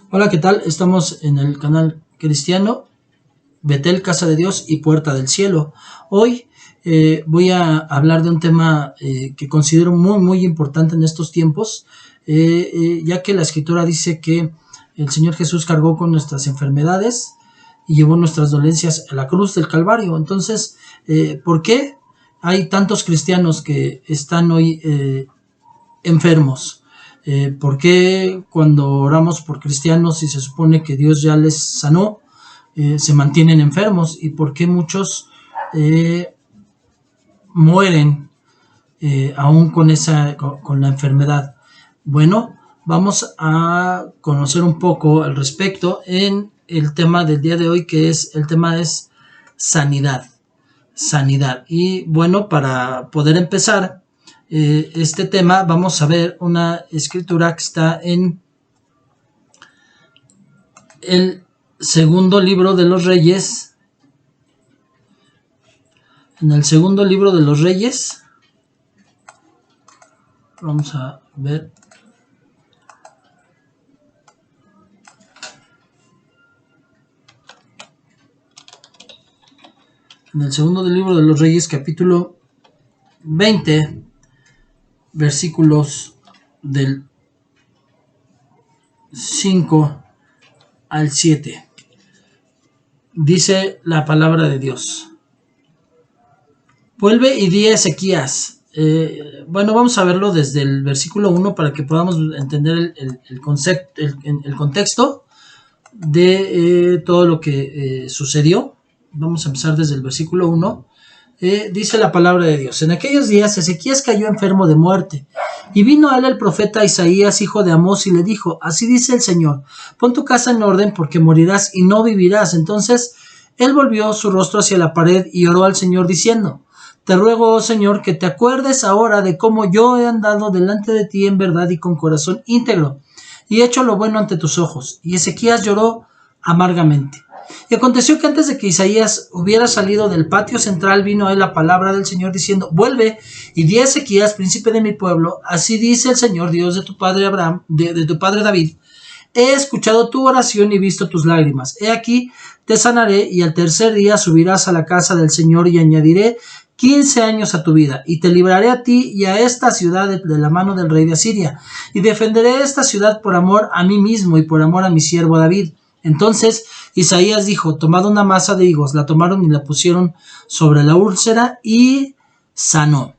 Hola, ¿qué tal? Estamos en el canal cristiano Betel, Casa de Dios y Puerta del Cielo. Hoy voy a hablar de un tema que considero muy importante en estos tiempos, ya que la Escritura dice que el Señor Jesús cargó con nuestras enfermedades y llevó nuestras dolencias a la cruz del Calvario. Entonces, ¿por qué hay tantos cristianos que están hoy enfermos? ¿Por qué cuando oramos por cristianos y se supone que Dios ya les sanó, se mantienen enfermos? ¿Y por qué muchos mueren aún con la enfermedad? Bueno, vamos a conocer un poco al respecto en el tema del día de hoy, que es el tema es sanidad. Y bueno, para poder empezar este tema, vamos a ver una escritura que está en el segundo libro de los Reyes. En el segundo libro de los Reyes, vamos a ver. En el segundo libro de los Reyes, capítulo 20, versículos del 5 al 7. Dice la palabra de Dios: Vuelve y di a Ezequías. Bueno, vamos a verlo desde el versículo 1 para que podamos entender el contexto de todo lo que sucedió. Vamos a empezar desde el versículo 1. Dice la palabra de Dios: En aquellos días Ezequías cayó enfermo de muerte, y vino a él el profeta Isaías, hijo de Amós, y le dijo: Así dice el Señor, pon tu casa en orden, porque morirás y no vivirás. Entonces él volvió su rostro hacia la pared y oró al Señor diciendo: Te ruego, oh Señor, que te acuerdes ahora de cómo yo he andado delante de ti en verdad y con corazón íntegro, y he hecho lo bueno ante tus ojos. Y Ezequías lloró amargamente. Y aconteció que antes de que Isaías hubiera salido del patio central, vino a él la palabra del Señor diciendo: Vuelve y di a Ezequías, príncipe de mi pueblo, así dice el Señor, Dios de tu padre Abraham, de tu padre David: He escuchado tu oración y visto tus lágrimas. He aquí, te sanaré, y al tercer día subirás a la casa del Señor, y añadiré 15 años a tu vida, y te libraré a ti y a esta ciudad de la mano del rey de Asiria, y defenderé esta ciudad por amor a mí mismo y por amor a mi siervo David. Entonces Isaías dijo: Tomad una masa de higos. La tomaron y la pusieron sobre la úlcera y sanó.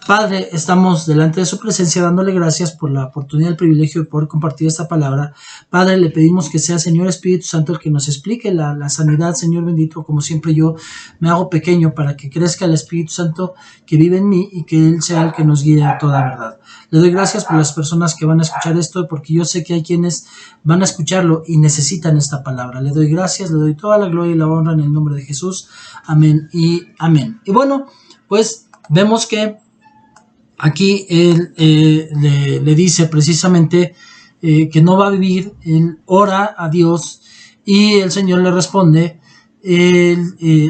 Padre, estamos delante de su presencia dándole gracias por la oportunidad y el privilegio de poder compartir esta palabra. Padre, le pedimos que sea Señor Espíritu Santo el que nos explique la sanidad, Señor bendito. Como siempre, yo me hago pequeño para que crezca el Espíritu Santo que vive en mí y que Él sea el que nos guíe a toda verdad. Le doy gracias por las personas que van a escuchar esto, porque yo sé que hay quienes van a escucharlo y necesitan esta palabra. Le doy gracias, le doy toda la gloria y la honra en el nombre de Jesús. Amén y amén. Y bueno, pues vemos que aquí él le dice precisamente que no va a vivir. Él ora a Dios y el Señor le responde: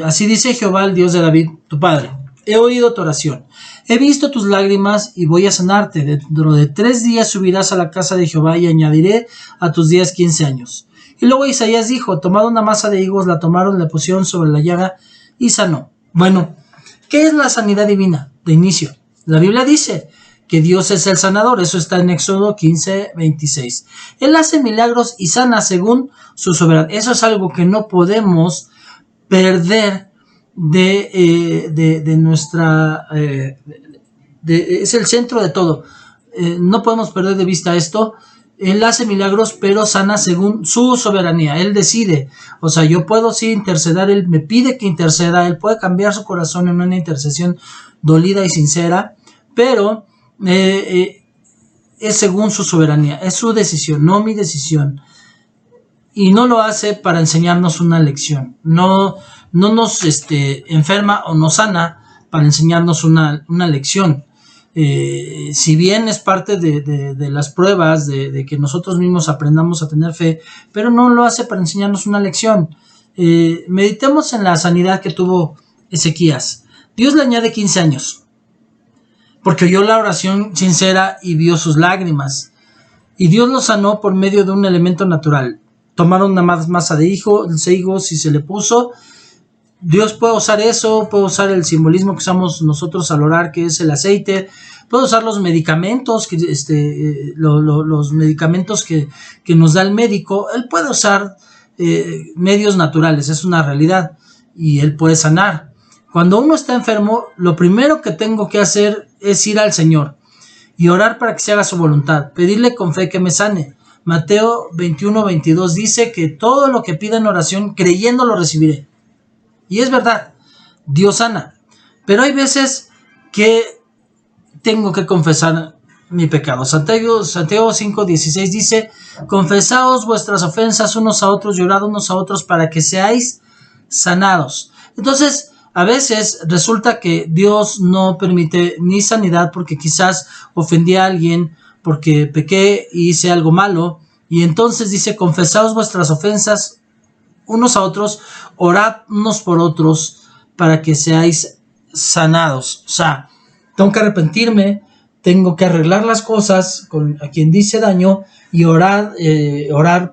así dice Jehová, el Dios de David, tu padre: He oído tu oración, he visto tus lágrimas y voy a sanarte. Dentro de 3 días subirás a la casa de Jehová y añadiré a tus días 15 años. Y luego Isaías dijo: Tomad una masa de higos, la tomaron, la pusieron sobre la llaga y sanó. Bueno, ¿qué es la sanidad divina? De inicio, la Biblia dice que Dios es el sanador. Eso está en Éxodo 15:26. Él hace milagros y sana según su soberanía. Eso es algo que no podemos perder de nuestra... es el centro de todo. No podemos perder de vista esto. Él hace milagros, pero sana según su soberanía. Él decide. O sea, yo puedo sí interceder. Él me pide que interceda. Él puede cambiar su corazón en una intercesión dolida y sincera, pero es según su soberanía. Es su decisión, no mi decisión. Y no lo hace para enseñarnos una lección. No nos enferma o nos sana para enseñarnos una lección. Si bien es parte de las pruebas de que nosotros mismos aprendamos a tener fe, pero no lo hace para enseñarnos una lección. Meditemos en la sanidad que tuvo Ezequías. Dios le añade 15 años, porque oyó la oración sincera y vio sus lágrimas. Y Dios lo sanó por medio de un elemento natural. tomaron una masa de higo si se le puso. Dios puede usar eso, puede usar el simbolismo que usamos nosotros al orar, que es el aceite, puede usar los medicamentos, los medicamentos que nos da el médico. Él puede usar medios naturales, es una realidad, y Él puede sanar. Cuando uno está enfermo, lo primero que tengo que hacer es ir al Señor y orar para que se haga su voluntad, pedirle con fe que me sane. Mateo 21:22 dice que todo lo que pida en oración, creyendo lo recibiré. Y es verdad, Dios sana. Pero hay veces que tengo que confesar mi pecado. Santiago 5:16 dice: confesaos vuestras ofensas unos a otros, llorad unos a otros para que seáis sanados. Entonces, a veces resulta que Dios no permite ni sanidad porque quizás ofendí a alguien, porque pequé y hice algo malo. Y entonces dice: confesaos vuestras ofensas unos a otros, orad unos por otros para que seáis sanados. O sea, tengo que arrepentirme, tengo que arreglar las cosas con a quien dice daño y orar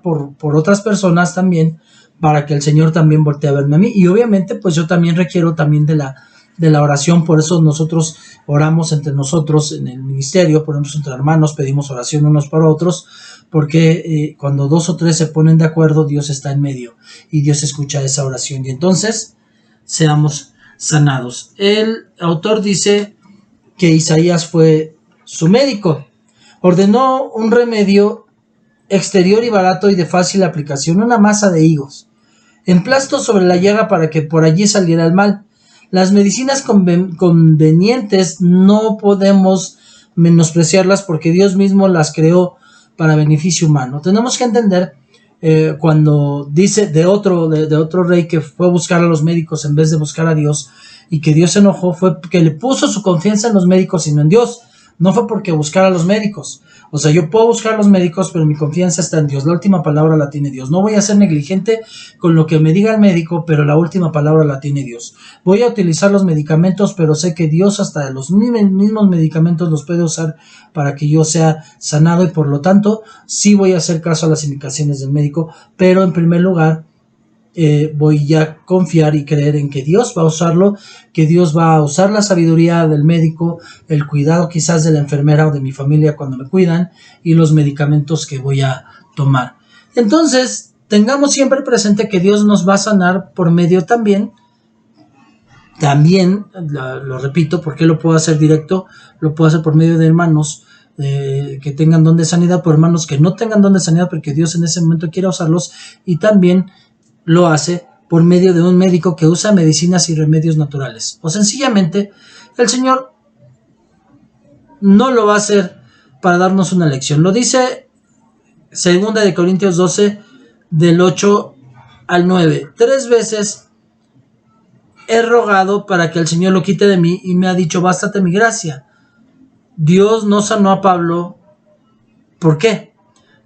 por otras personas también, para que el Señor también voltee a verme a mí. Y obviamente pues yo también requiero también de la oración. Por eso nosotros oramos entre nosotros en el ministerio, ponemos entre hermanos, pedimos oración unos para otros, porque cuando 2 o 3 se ponen de acuerdo, Dios está en medio y Dios escucha esa oración y entonces seamos sanados. El autor dice que Isaías fue su médico, ordenó un remedio exterior y barato y de fácil aplicación, una masa de higos, emplasto sobre la llaga para que por allí saliera el mal. Las medicinas convenientes no podemos menospreciarlas porque Dios mismo las creó para beneficio humano. Tenemos que entender cuando dice de otro rey que fue a buscar a los médicos en vez de buscar a Dios y que Dios se enojó, fue que le puso su confianza en los médicos y no en Dios. No fue porque buscara a los médicos. O sea, yo puedo buscar a los médicos, pero mi confianza está en Dios. La última palabra la tiene Dios. No voy a ser negligente con lo que me diga el médico, pero la última palabra la tiene Dios. Voy a utilizar los medicamentos, pero sé que Dios hasta los mismos medicamentos los puede usar para que yo sea sanado y por lo tanto sí voy a hacer caso a las indicaciones del médico, pero en primer lugar voy a confiar y creer en que Dios va a usarlo, que Dios va a usar la sabiduría del médico, el cuidado quizás de la enfermera o de mi familia cuando me cuidan y los medicamentos que voy a tomar. Entonces, tengamos siempre presente que Dios nos va a sanar por medio también, lo repito, porque lo puedo hacer directo, lo puedo hacer por medio de hermanos que tengan don de sanidad, por hermanos que no tengan don de sanidad, porque Dios en ese momento quiere usarlos, y también lo hace por medio de un médico que usa medicinas y remedios naturales. O sencillamente, el Señor no lo va a hacer para darnos una lección. Lo dice 2 de Corintios 12, del 8 al 9. 3 veces he rogado para que el Señor lo quite de mí y me ha dicho: bástate mi gracia. Dios no sanó a Pablo. ¿Por qué?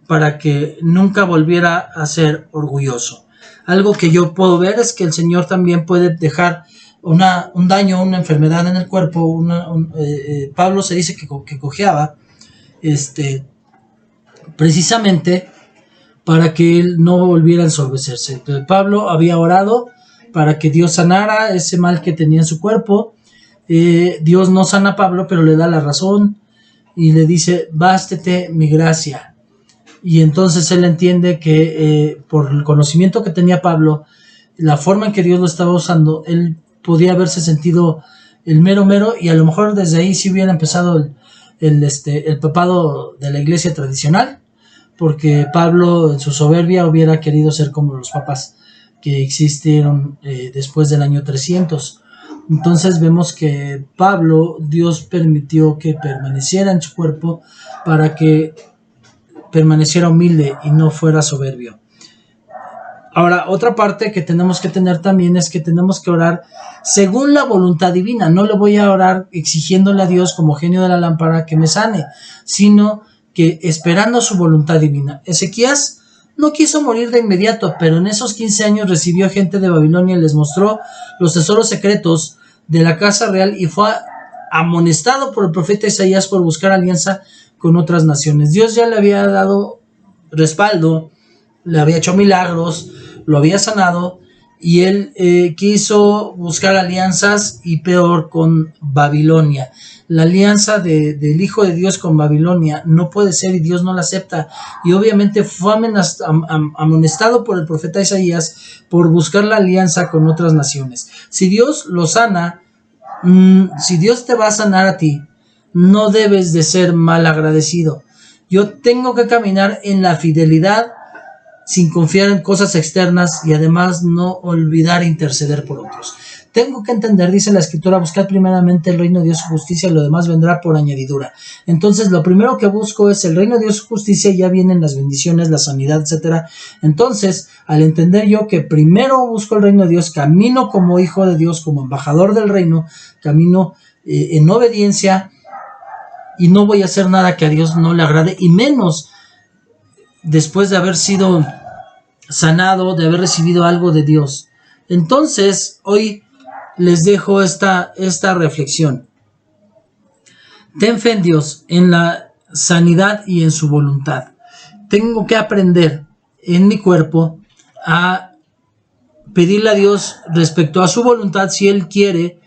Para que nunca volviera a ser orgulloso. Algo que yo puedo ver es que el Señor también puede dejar un daño, una enfermedad en el cuerpo. Pablo se dice que cojeaba, precisamente para que él no volviera a ensorbecerse. Entonces, Pablo había orado para que Dios sanara ese mal que tenía en su cuerpo. Dios no sana a Pablo, pero le da la razón y le dice: bástete mi gracia. Y entonces él entiende que por el conocimiento que tenía Pablo, la forma en que Dios lo estaba usando, él podía haberse sentido el mero, y a lo mejor desde ahí sí hubiera empezado el papado de la iglesia tradicional, porque Pablo en su soberbia hubiera querido ser como los papas que existieron después del año 300. Entonces vemos que Pablo, Dios permitió que permaneciera en su cuerpo para que permaneciera humilde y no fuera soberbio. Ahora, otra parte que tenemos que tener también es que tenemos que orar según la voluntad divina. No le voy a orar exigiéndole a Dios como genio de la lámpara que me sane, sino que esperando su voluntad divina. Ezequías no quiso morir de inmediato, pero en esos 15 años recibió gente de Babilonia y les mostró los tesoros secretos de la casa real y fue amonestado por el profeta Isaías por buscar alianza con otras naciones. Dios ya le había dado respaldo le había hecho milagros, lo había sanado, y él quiso buscar alianzas, y peor, con Babilonia. La alianza del Hijo de Dios con Babilonia no puede ser, y Dios no la acepta. Y obviamente fue amonestado por el profeta Isaías por buscar la alianza con otras naciones. Si Dios lo sana, si Dios te va a sanar a ti, no debes de ser mal agradecido. Yo tengo que caminar en la fidelidad sin confiar en cosas externas, y además no olvidar interceder por otros. Tengo que entender, dice la Escritura, buscar primeramente el reino de Dios y su justicia, y lo demás vendrá por añadidura. Entonces, lo primero que busco es el reino de Dios y su justicia, y ya vienen las bendiciones, la sanidad, etcétera. Entonces, al entender yo que primero busco el reino de Dios, camino como hijo de Dios, como embajador del reino, camino en obediencia, y no voy a hacer nada que a Dios no le agrade, y menos después de haber sido sanado, de haber recibido algo de Dios. Entonces, hoy les dejo esta reflexión. Ten fe en Dios, en la sanidad y en su voluntad. Tengo que aprender en mi cuerpo a pedirle a Dios respecto a su voluntad, si Él quiere,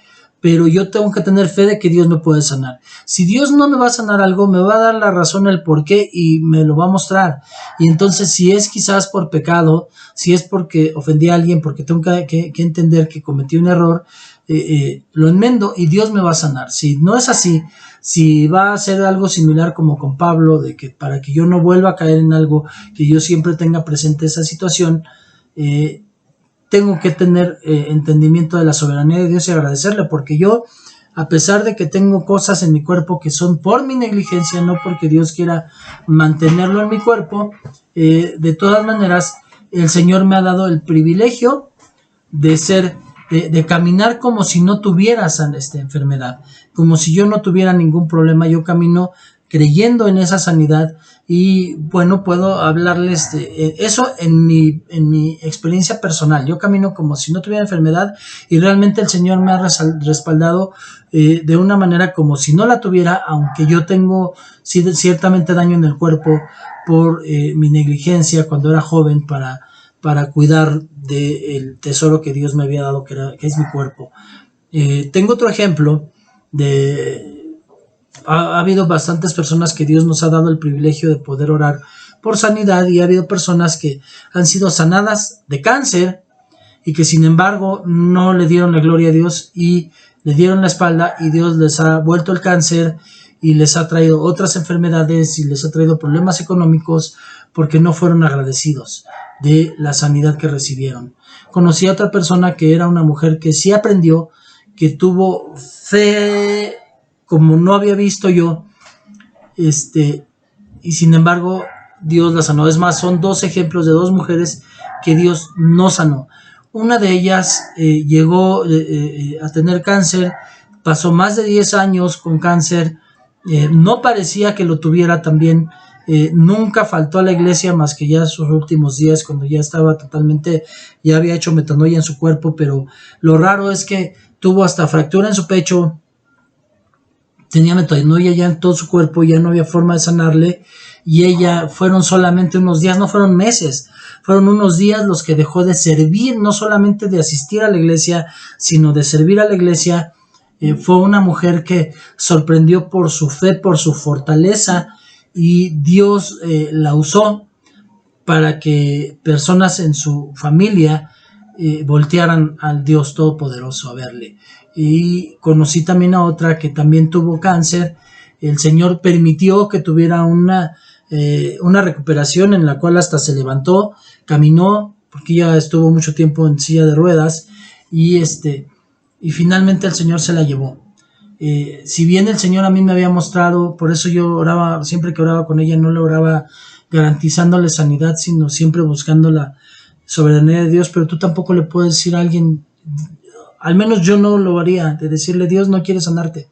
pero yo tengo que tener fe de que Dios me puede sanar. Si Dios no me va a sanar algo, me va a dar la razón, el por qué, y me lo va a mostrar. Y entonces, si es quizás por pecado, si es porque ofendí a alguien, porque tengo que entender que cometí un error, lo enmendo y Dios me va a sanar. Si no es así, si va a ser algo similar como con Pablo, de que para que yo no vuelva a caer en algo, que yo siempre tenga presente esa situación, tengo que tener entendimiento de la soberanía de Dios y agradecerle, porque yo, a pesar de que tengo cosas en mi cuerpo que son por mi negligencia, no porque Dios quiera mantenerlo en mi cuerpo, de todas maneras, el Señor me ha dado el privilegio de caminar como si no tuviera esta enfermedad, como si yo no tuviera ningún problema. Yo camino creyendo en esa sanidad, y bueno, puedo hablarles de eso en mi experiencia personal. Yo camino como si no tuviera enfermedad, y realmente el Señor me ha respaldado de una manera como si no la tuviera, aunque yo tengo ciertamente daño en el cuerpo por mi negligencia cuando era joven para cuidar del tesoro que Dios me había dado, que es mi cuerpo. Tengo otro ejemplo ha habido bastantes personas que Dios nos ha dado el privilegio de poder orar por sanidad, y ha habido personas que han sido sanadas de cáncer y que sin embargo no le dieron la gloria a Dios y le dieron la espalda, y Dios les ha vuelto el cáncer y les ha traído otras enfermedades y les ha traído problemas económicos porque no fueron agradecidos de la sanidad que recibieron. Conocí a otra persona que era una mujer que sí aprendió, que tuvo fe como no había visto yo, y sin embargo Dios la sanó. Es más, son dos ejemplos de dos mujeres que Dios no sanó. Una de ellas llegó a tener cáncer, pasó más de 10 años con cáncer, no parecía que lo tuviera también, nunca faltó a la iglesia más que ya sus últimos días, cuando ya estaba totalmente, ya había hecho metanoia en su cuerpo, pero lo raro es que tuvo hasta fractura en su pecho, tenía metanoia ya en todo su cuerpo, ya no había forma de sanarle, y ella, fueron solamente unos días, no fueron meses, fueron unos días los que dejó de servir, no solamente de asistir a la iglesia, sino de servir a la iglesia. Fue una mujer que sorprendió por su fe, por su fortaleza, y Dios la usó para que personas en su familia voltearan al Dios Todopoderoso a verle. Y conocí también a otra que también tuvo cáncer. El Señor permitió que tuviera una recuperación en la cual hasta se levantó, caminó, porque ella estuvo mucho tiempo en silla de ruedas, y finalmente el Señor se la llevó. Si bien el Señor a mí me había mostrado, por eso yo oraba, siempre que oraba con ella no le oraba garantizándole sanidad, sino siempre buscando la soberanía de Dios. Pero tú tampoco le puedes decir a alguien, al menos yo no lo haría, de decirle Dios no quiere sanarte,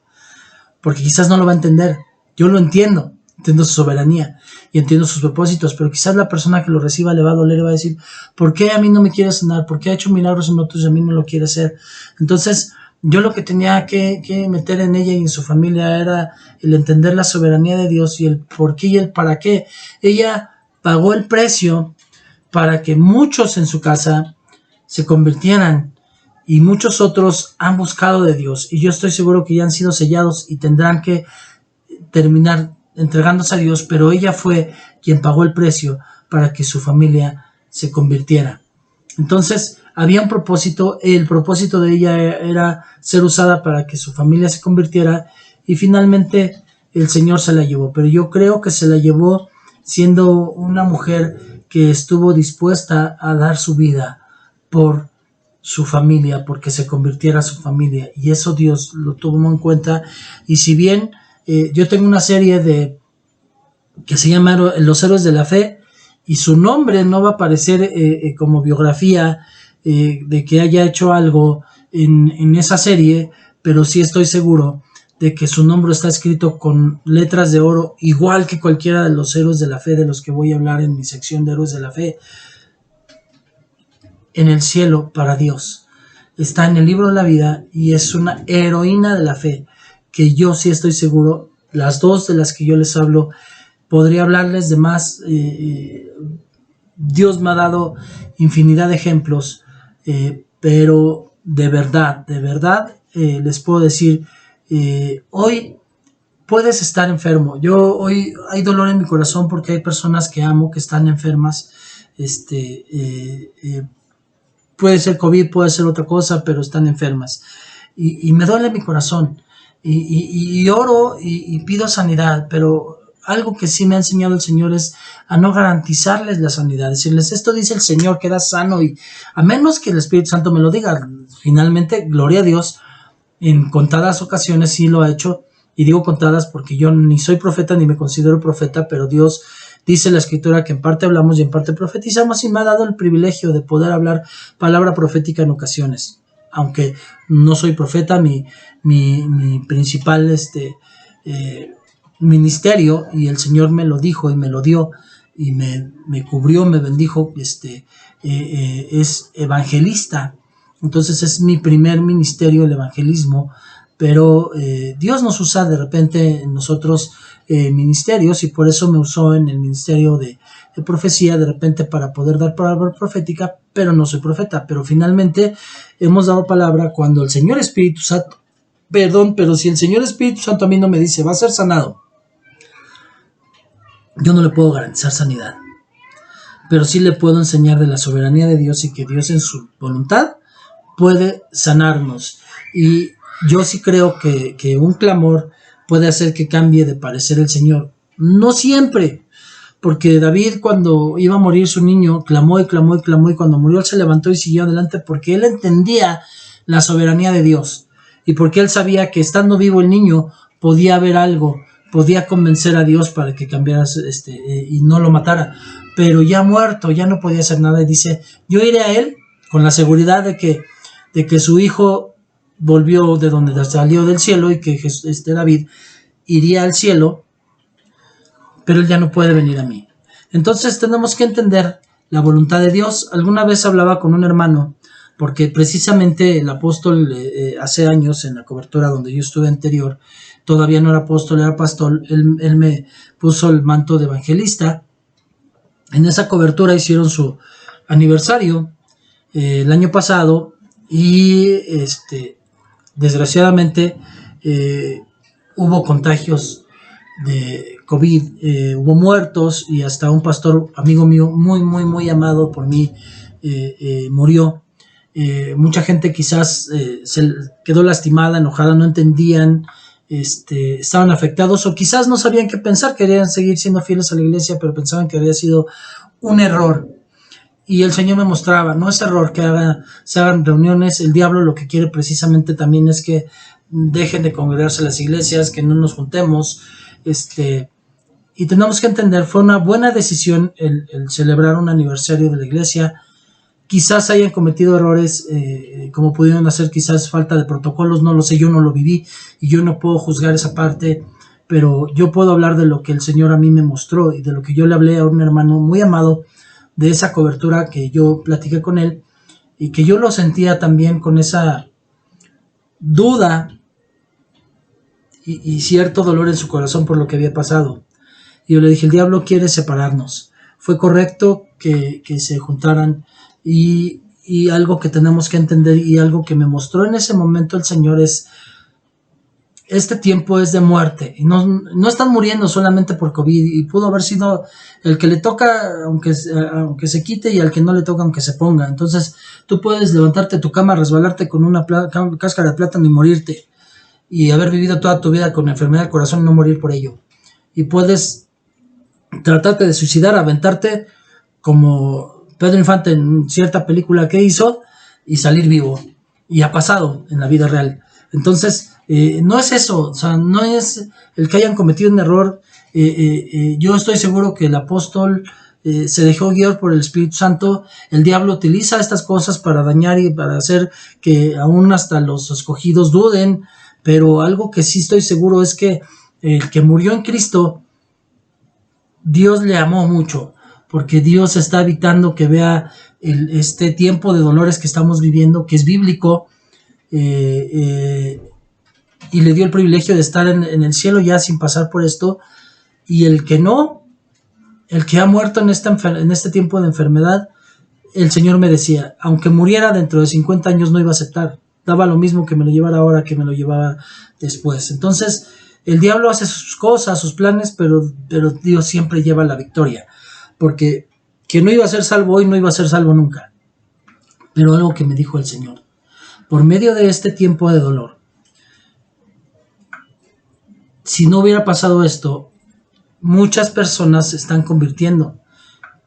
porque quizás no lo va a entender. Yo lo entiendo su soberanía y entiendo sus propósitos, pero quizás la persona que lo reciba le va a doler y va a decir, ¿por qué a mí no me quiere sanar? ¿Por qué ha hecho milagros en otros y a mí no lo quiere hacer? Entonces yo lo que tenía que meter en ella y en su familia era el entender la soberanía de Dios y el por qué y el para qué. Ella pagó el precio para que muchos en su casa se convirtieran, y muchos otros han buscado de Dios, y yo estoy seguro que ya han sido sellados y tendrán que terminar entregándose a Dios, pero ella fue quien pagó el precio para que su familia se convirtiera. Entonces había un propósito, el propósito de ella era ser usada para que su familia se convirtiera, y finalmente el Señor se la llevó, pero yo creo que se la llevó siendo una mujer que estuvo dispuesta a dar su vida por su familia, porque se convirtiera su familia, y eso Dios lo tuvo en cuenta. Y si bien yo tengo una serie que se llama Los Héroes de la Fe, y su nombre no va a aparecer como biografía de que haya hecho algo en esa serie, pero sí estoy seguro de que su nombre está escrito con letras de oro, igual que cualquiera de los héroes de la fe de los que voy a hablar en mi sección de héroes de la fe, en el cielo para Dios. Está en el libro de la vida y es una heroína de la fe, que yo sí estoy seguro, las dos de las que yo les hablo, podría hablarles de más. Dios me ha dado infinidad de ejemplos, pero de verdad, les puedo decir, hoy puedes estar enfermo. Hoy hay dolor en mi corazón porque hay personas que amo que están enfermas. Puede ser COVID, puede ser otra cosa, pero están enfermas. Y me duele mi corazón. Y oro y pido sanidad, pero algo que sí me ha enseñado el Señor es a no garantizarles la sanidad. Decirles, esto dice el Señor, queda sano, y a menos que el Espíritu Santo me lo diga. Finalmente, gloria a Dios, en contadas ocasiones sí lo ha hecho, y digo contadas porque yo ni soy profeta ni me considero profeta, pero Dios dice en la Escritura que en parte hablamos y en parte profetizamos, y me ha dado el privilegio de poder hablar palabra profética en ocasiones. Aunque no soy profeta, mi principal ministerio, y el Señor me lo dijo y me lo dio, y me cubrió, me bendijo, es evangelista. Entonces es mi primer ministerio, el evangelismo, pero Dios nos usa de repente en nosotros ministerios, y por eso me usó en el ministerio de profecía de repente para poder dar palabra profética, pero no soy profeta. Pero finalmente hemos dado palabra cuando el Señor Espíritu Santo, pero si el Señor Espíritu Santo a mí no me dice va a ser sanado, yo no le puedo garantizar sanidad, pero sí le puedo enseñar de la soberanía de Dios, y que Dios en su voluntad puede sanarnos. Y yo sí creo que un clamor puede hacer que cambie de parecer el Señor. No siempre, porque David, cuando iba a morir su niño, clamó y clamó y clamó, y cuando murió él se levantó y siguió adelante, porque él entendía la soberanía de Dios, y porque él sabía que estando vivo el niño podía haber algo, podía convencer a Dios para que cambiara y no lo matara. Pero ya muerto, ya no podía hacer nada, y dice, yo iré a él con la seguridad de que su hijo volvió de donde salió, del cielo, y que David iría al cielo, pero él ya no puede venir a mí. Entonces tenemos que entender la voluntad de Dios. Alguna vez hablaba con un hermano, porque precisamente el apóstol hace años, en la cobertura donde yo estuve anterior, todavía no era apóstol, era pastor, él me puso el manto de evangelista. En esa cobertura hicieron su aniversario el año pasado, y desgraciadamente hubo contagios de COVID, hubo muertos, y hasta un pastor amigo mío muy amado por mí murió. Mucha gente quizás se quedó lastimada, enojada, no entendían, estaban afectados, o quizás no sabían qué pensar, querían seguir siendo fieles a la iglesia, pero pensaban que había sido un error. Y el Señor me mostraba, no es error que se hagan reuniones. El diablo lo que quiere precisamente también es que dejen de congregarse las iglesias, que no nos juntemos, y tenemos que entender, fue una buena decisión el celebrar un aniversario de la iglesia. Quizás hayan cometido errores, como pudieron hacer, quizás falta de protocolos, no lo sé, yo no lo viví y yo no puedo juzgar esa parte, pero yo puedo hablar de lo que el Señor a mí me mostró, y de lo que yo le hablé a un hermano muy amado de esa cobertura, que yo platiqué con él, y que yo lo sentía también con esa duda y cierto dolor en su corazón por lo que había pasado. Y yo le dije, el diablo quiere separarnos. Fue correcto que se juntaran, y algo que tenemos que entender y algo que me mostró en ese momento el Señor es: este tiempo es de muerte, y no están muriendo solamente por COVID, y pudo haber sido el que le toca aunque se quite, y al que no le toca aunque se ponga. Entonces tú puedes levantarte de tu cama, resbalarte con una cáscara de plátano y morirte, y haber vivido toda tu vida con enfermedad del corazón y no morir por ello. Y puedes tratarte de suicidar, aventarte como Pedro Infante en cierta película que hizo, y salir vivo. Y ha pasado en la vida real. Entonces, no es eso, o sea, no es el que hayan cometido un error. Yo estoy seguro que el apóstol se dejó guiar por el Espíritu Santo. El diablo utiliza estas cosas para dañar y para hacer que aún hasta los escogidos duden, pero algo que sí estoy seguro es que el que murió en Cristo, Dios le amó mucho, porque Dios está evitando que vea este tiempo de dolores que estamos viviendo, que es bíblico, y le dio el privilegio de estar en el cielo ya sin pasar por esto. Y el que no, el que ha muerto en este tiempo de enfermedad, el Señor me decía, aunque muriera dentro de 50 años no iba a aceptar, daba lo mismo que me lo llevara ahora que me lo llevaba después. Entonces el diablo hace sus cosas, sus planes, pero Dios siempre lleva la victoria, porque quien no iba a ser salvo hoy no iba a ser salvo nunca. Pero algo que me dijo el Señor: por medio de este tiempo de dolor, si no hubiera pasado esto, muchas personas se están convirtiendo,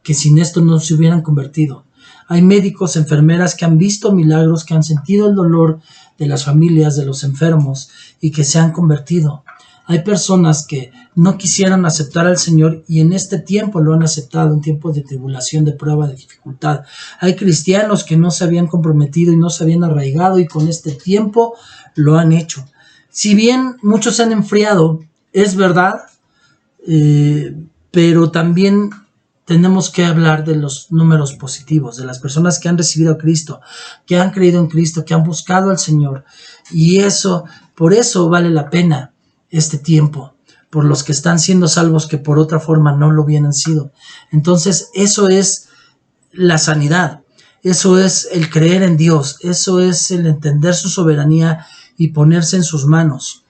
que sin esto no se hubieran convertido. Hay médicos, enfermeras que han visto milagros, que han sentido el dolor de las familias, de los enfermos, y que se han convertido. Hay personas que no quisieran aceptar al Señor y en este tiempo lo han aceptado, un tiempo de tribulación, de prueba, de dificultad. Hay cristianos que no se habían comprometido y no se habían arraigado, y con este tiempo lo han hecho. Si bien muchos se han enfriado, es verdad, pero también tenemos que hablar de los números positivos, de las personas que han recibido a Cristo, que han creído en Cristo, que han buscado al Señor. Y por eso vale la pena este tiempo, por los que están siendo salvos, que por otra forma no lo hubieran sido. Entonces eso es la sanidad, eso es el creer en Dios, eso es el entender su soberanía y ponerse en sus manos,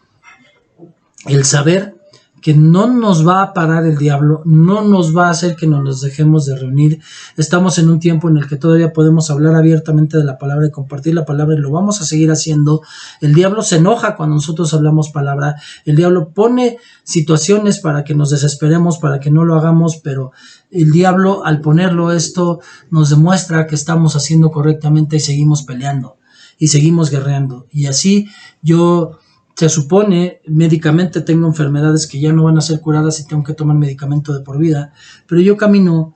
el saber que no nos va a parar el diablo, no nos va a hacer que nos dejemos de reunir. Estamos en un tiempo en el que todavía podemos hablar abiertamente de la palabra y compartir la palabra, y lo vamos a seguir haciendo. El diablo se enoja cuando nosotros hablamos palabra, el diablo pone situaciones para que nos desesperemos, para que no lo hagamos, pero el diablo, al ponerlo esto, nos demuestra que estamos haciendo correctamente y seguimos peleando y seguimos guerreando. Y así se supone, médicamente tengo enfermedades que ya no van a ser curadas y tengo que tomar medicamento de por vida, pero yo camino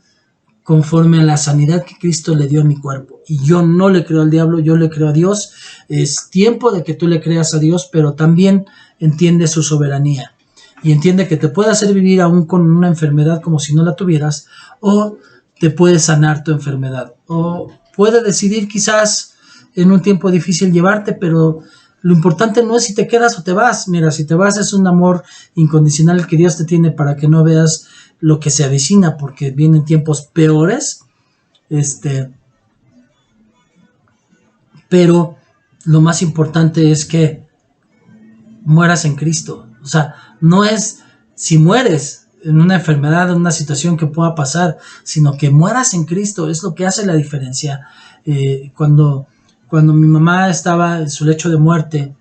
conforme a la sanidad que Cristo le dio a mi cuerpo, y yo no le creo al diablo, yo le creo a Dios. Es tiempo de que tú le creas a Dios, pero también entiende su soberanía, y entiende que te puede hacer vivir aún con una enfermedad como si no la tuvieras, o te puede sanar tu enfermedad, o puede decidir quizás en un tiempo difícil llevarte, pero lo importante no es si te quedas o te vas. Mira, si te vas es un amor incondicional que Dios te tiene para que no veas lo que se avecina, porque vienen tiempos peores. Pero lo más importante es que mueras en Cristo. O sea, no es si mueres en una enfermedad, en una situación que pueda pasar, sino que mueras en Cristo. Es lo que hace la diferencia. Cuando mi mamá estaba en su lecho de muerte,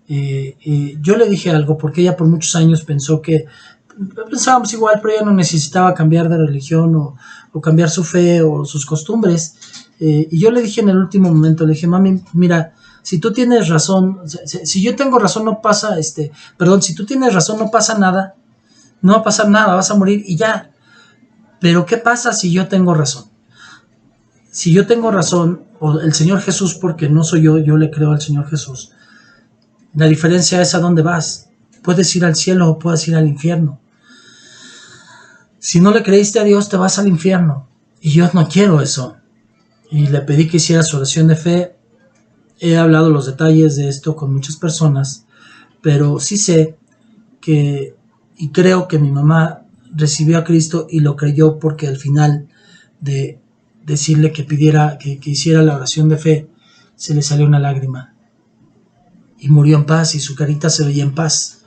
yo le dije algo, porque ella por muchos años pensábamos igual, pero ella no necesitaba cambiar de religión o cambiar su fe o sus costumbres. Y yo le dije en el último momento, le dije: mami, mira, si tú tienes razón, si yo tengo razón no pasa, si tú tienes razón no pasa nada, no va a pasar nada, vas a morir y ya. Pero ¿qué pasa si yo tengo razón? Si yo tengo razón, o el Señor Jesús, porque no soy yo le creo al Señor Jesús, la diferencia es a dónde vas. Puedes ir al cielo o puedes ir al infierno. Si no le creíste a Dios, te vas al infierno, y yo no quiero eso. Y le pedí que hiciera su oración de fe. He hablado los detalles de esto con muchas personas, pero sí sé y creo que mi mamá recibió a Cristo y lo creyó, porque al final de decirle que pidiera, que hiciera la oración de fe, se le salió una lágrima y murió en paz y su carita se veía en paz.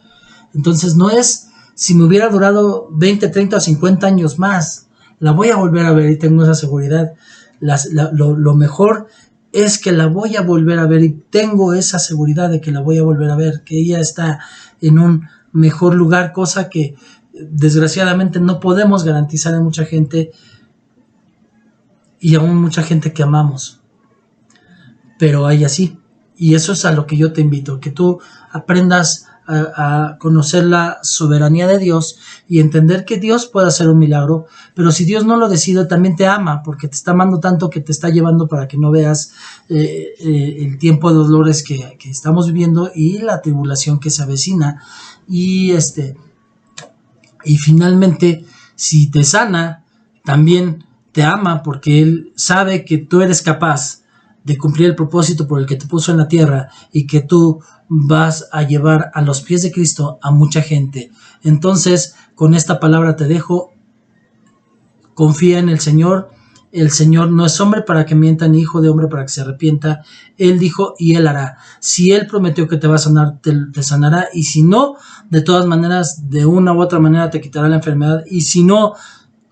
Entonces no es si me hubiera durado 20, 30 o 50 años más, la voy a volver a ver y tengo esa seguridad. Lo mejor es que la voy a volver a ver y tengo esa seguridad de que la voy a volver a ver, que ella está en un mejor lugar, cosa que desgraciadamente no podemos garantizar a mucha gente y aún mucha gente que amamos, pero hay así, y eso es a lo que yo te invito, que tú aprendas a conocer la soberanía de Dios y entender que Dios puede hacer un milagro, pero si Dios no lo decide, también te ama, porque te está amando tanto que te está llevando para que no veas el tiempo de dolores que estamos viviendo y la tribulación que se avecina, y finalmente, si te sana, también te ama, porque Él sabe que tú eres capaz de cumplir el propósito por el que te puso en la tierra y que tú vas a llevar a los pies de Cristo a mucha gente. Entonces, con esta palabra te dejo, confía en el Señor. El Señor no es hombre para que mienta, ni hijo de hombre para que se arrepienta. Él dijo y Él hará. Si Él prometió que te va a sanar, te sanará. Y si no, de todas maneras, de una u otra manera te quitará la enfermedad. Y si no,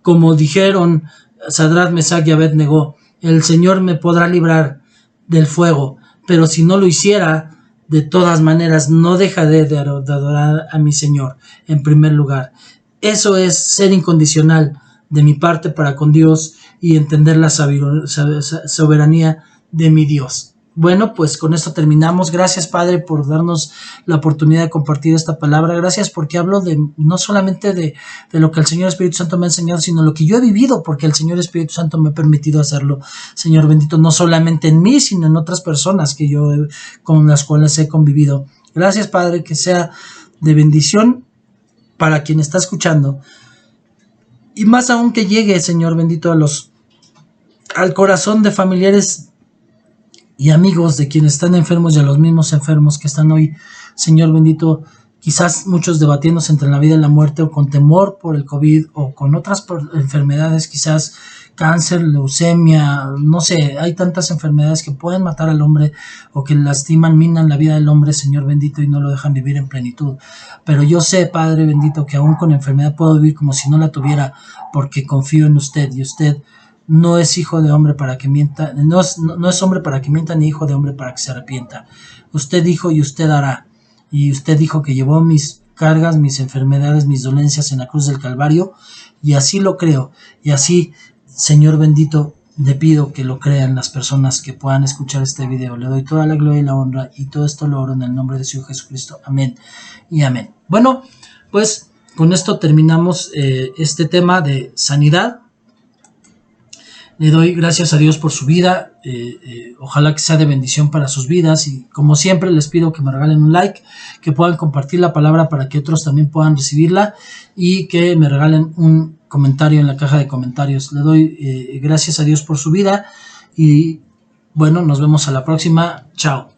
como dijeron Sadrach, Mesach y Abed-Negó, el Señor me podrá librar del fuego. Pero si no lo hiciera, de todas maneras, no dejaré de adorar a mi Señor en primer lugar. Eso es ser incondicional de mi parte para con Dios y entender la soberanía de mi Dios. Bueno, pues con esto terminamos. Gracias, Padre, por darnos la oportunidad de compartir esta palabra. Gracias porque hablo no solamente de lo que el Señor Espíritu Santo me ha enseñado, sino lo que yo he vivido, porque el Señor Espíritu Santo me ha permitido hacerlo. Señor bendito, no solamente en mí, sino en otras personas con las cuales he convivido. Gracias, Padre, que sea de bendición para quien está escuchando. Y más aún que llegue, Señor bendito, al corazón de familiares y amigos de quienes están enfermos y a los mismos enfermos que están hoy, Señor bendito, quizás muchos debatiéndose entre la vida y la muerte, o con temor por el COVID, o con otras enfermedades, quizás cáncer, leucemia, no sé, hay tantas enfermedades que pueden matar al hombre o que lastiman, minan la vida del hombre, Señor bendito, y no lo dejan vivir en plenitud. Pero yo sé, Padre bendito, que aún con enfermedad puedo vivir como si no la tuviera, porque confío en usted, y usted no es hijo de hombre para que mienta, no es hombre para que mienta, ni hijo de hombre para que se arrepienta. Usted dijo y usted hará, y usted dijo que llevó mis cargas, mis enfermedades, mis dolencias en la cruz del Calvario, y así lo creo, y así, Señor bendito, le pido que lo crean las personas que puedan escuchar este video. Le doy toda la gloria y la honra, y todo esto lo oro en el nombre de su Hijo Jesucristo. Amén y amén. Bueno, pues con esto terminamos este tema de sanidad. Le doy gracias a Dios por su vida, ojalá que sea de bendición para sus vidas, y como siempre les pido que me regalen un like, que puedan compartir la palabra para que otros también puedan recibirla, y que me regalen un comentario en la caja de comentarios. Le doy gracias a Dios por su vida, y bueno, nos vemos a la próxima. Chao.